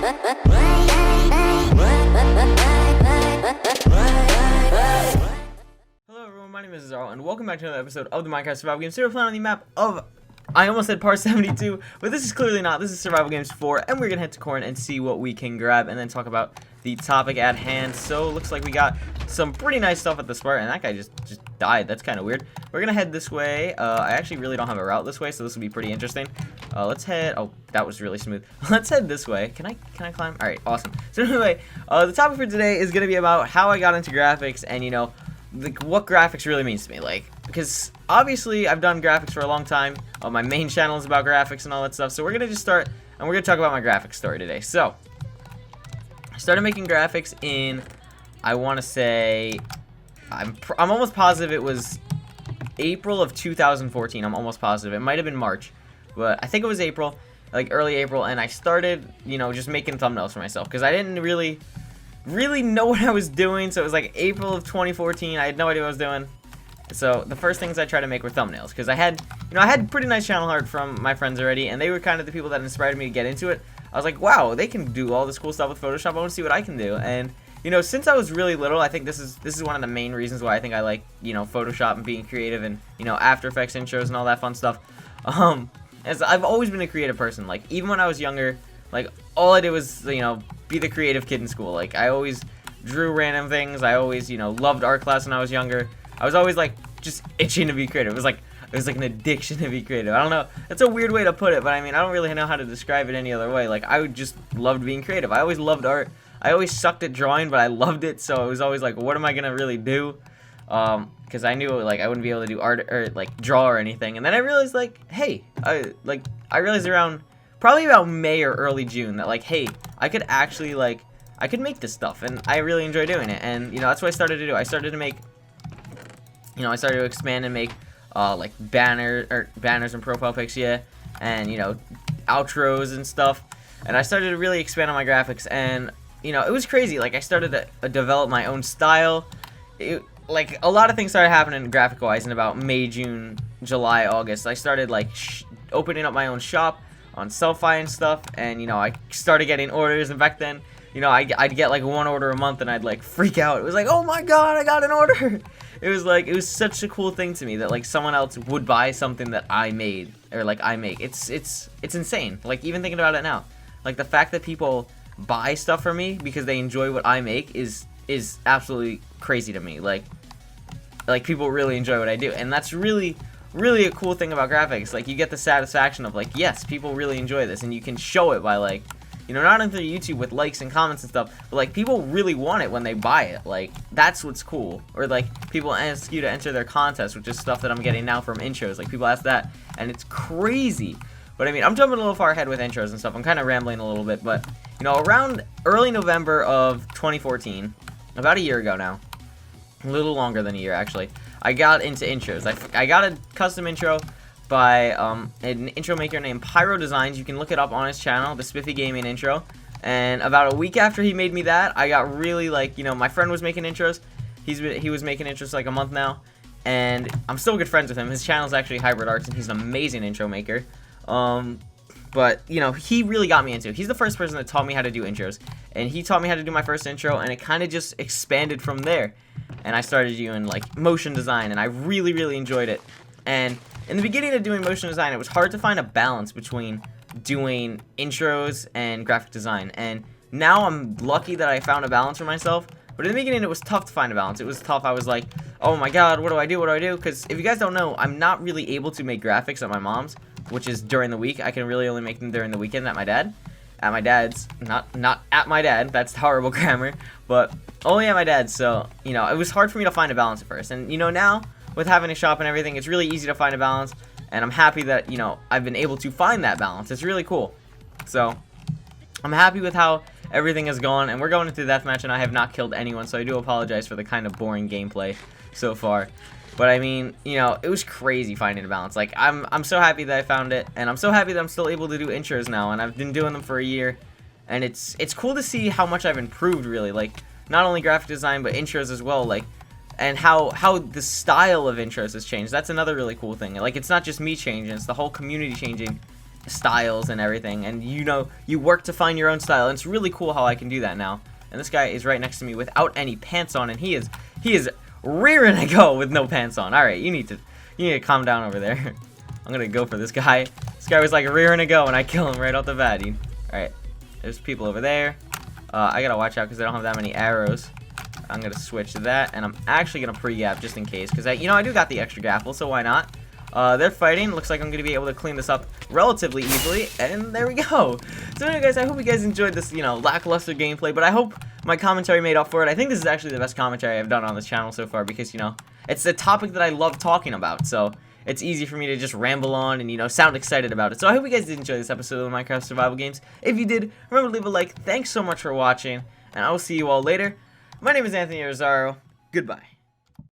Hello everyone, my name is Azaro, and welcome back to another episode of the Minecraft Survival Games. Today we're playing on the map of, I almost said part 72, but this is clearly not. This is Survival Games 4, and we're going to head to Corn and see what we can grab, and then talk about the topic at hand. So, looks like we got some pretty nice stuff at the start, and that guy just died. That's kind of weird. We're going to head this way. I actually really don't have a route this way, so this will be pretty interesting. Let's head, oh, that was really smooth. Let's head this way. Can I climb? Alright, awesome. So anyway, the topic for today is going to be about how I got into graphics, and, you know, what graphics really means to me, like, because obviously I've done graphics for a long time. My main channel is about graphics and all that stuff, so we're gonna just start and we're gonna talk about my graphics story today. So I started making graphics in, I want to say, I'm almost positive it was April of 2014. I'm almost positive it might have been March, but I think it was April, like early April, and I started, you know, just making thumbnails for myself because I didn't really know what I was doing. So it was like April of 2014. I had no idea what I was doing. So the first things I tried to make were thumbnails because I had pretty nice channel art from my friends already, and they were kind of the people that inspired me to get into it. I was like, wow, they can do all this cool stuff with Photoshop. I want to see what I can do. And you know, since I was really little, I think this is one of the main reasons why I think I like, you know, Photoshop and being creative and, you know, After Effects intros and all that fun stuff. As I've always been a creative person. Like, even when I was younger, like, all I did was, you know, be the creative kid in school. Like, I always drew random things. I always, you know, loved art class when I was younger. I was always, like, just itching to be creative. It was like an addiction to be creative. I don't know. That's a weird way to put it, but I mean, I don't really know how to describe it any other way. Like, I just loved being creative. I always loved art. I always sucked at drawing, but I loved it, so it was always like, what am I gonna really do? Because I knew, like, I wouldn't be able to do art or, like, draw or anything. And then I realized, like, hey, I realized around probably about May or early June that, like, hey, I could actually, like, I could make this stuff, and I really enjoy doing it. And, you know, that's what I started to do. I started to make, you know, I started to expand and make, like, banners and profile pics, yeah, and, you know, outros and stuff. And I started to really expand on my graphics, and, you know, it was crazy. Like, I started to develop my own style. Like, a lot of things started happening graphic-wise in about May, June, July, August. I started, like, opening up my own shop on Selfie and stuff, and, you know, I started getting orders, and back then, you know, I'd get, like, one order a month, and I'd, like, freak out. It was like, oh my god, I got an order! It was, like, it was such a cool thing to me that, like, someone else would buy something that I made, or, like, I make. It's insane. Like, even thinking about it now. Like, the fact that people buy stuff from me because they enjoy what I make is absolutely crazy to me. Like people really enjoy what I do, and that's really a cool thing about graphics. Like, you get the satisfaction of, like, yes, people really enjoy this, and you can show it by, like, you know, not only through YouTube with likes and comments and stuff, but, like, people really want it when they buy it. Like, that's what's cool. Or, like, people ask you to enter their contest, which is stuff that I'm getting now from intros. Like, people ask that, and it's crazy. But I mean, I'm jumping a little far ahead with intros and stuff. I'm kind of rambling a little bit, but, you know, around early November of 2014, about a year ago now, a little longer than a year actually, I got into intros. I got a custom intro by an intro maker named Pyro Designs. You can look it up on his channel, the Spiffy Gaming intro. And about a week after he made me that, I got really, like, you know, my friend was making intros. He was making intros like a month now, and I'm still good friends with him. His channel is actually Hybrid Arts, and he's an amazing intro maker. But, you know, he really got me into it. He's the first person that taught me how to do intros, and he taught me how to do my first intro, and it kind of just expanded from there. And I started doing, like, motion design, and I really enjoyed it. And in the beginning of doing motion design, it was hard to find a balance between doing intros and graphic design. And now I'm lucky that I found a balance for myself. But in the beginning, it was tough to find a balance. It was tough. I was like, oh my god, what do I do? What do I do? Because if you guys don't know, I'm not really able to make graphics at my mom's, which is during the week. I can really only make them during the weekend at my dad's, not at my dad. That's horrible grammar, but only at my dad's. So, you know, it was hard for me to find a balance at first. And, you know, now with having a shop and everything, it's really easy to find a balance. And I'm happy that, you know, I've been able to find that balance. It's really cool. So, I'm happy with how everything has gone, and we're going into the deathmatch, and I have not killed anyone, so I do apologize for the kind of boring gameplay so far. But I mean, you know, it was crazy finding a balance. Like, I'm so happy that I found it, and I'm so happy that I'm still able to do intros now, and I've been doing them for a year, and it's cool to see how much I've improved, really. Like, not only graphic design, but intros as well. Like, and how the style of intros has changed. That's another really cool thing. Like, it's not just me changing, it's the whole community changing. styles and everything, and you work to find your own style, and it's really cool how I can do that now. And this guy is right next to me without any pants on, and he is rearing to go with no pants on. All right, you need to calm down over there. I'm gonna go for this guy. This guy was like rearing to go, and I kill him right off the bat. All right, there's people over there. I gotta watch out because I don't have that many arrows. I'm gonna switch to that, and I'm actually gonna pre-gap just in case, because I do got the extra grapple, so why not? They're fighting. Looks like I'm gonna be able to clean this up relatively easily, and there we go. So anyway, guys, I hope you guys enjoyed this, lackluster gameplay, but I hope my commentary made up for it. I think this is actually the best commentary I've done on this channel so far, because it's a topic that I love talking about, so it's easy for me to just ramble on and, sound excited about it. So I hope you guys did enjoy this episode of Minecraft Survival Games. If you did, remember to leave a like. Thanks so much for watching, and I will see you all later. My name is Anthony Azaro. Goodbye.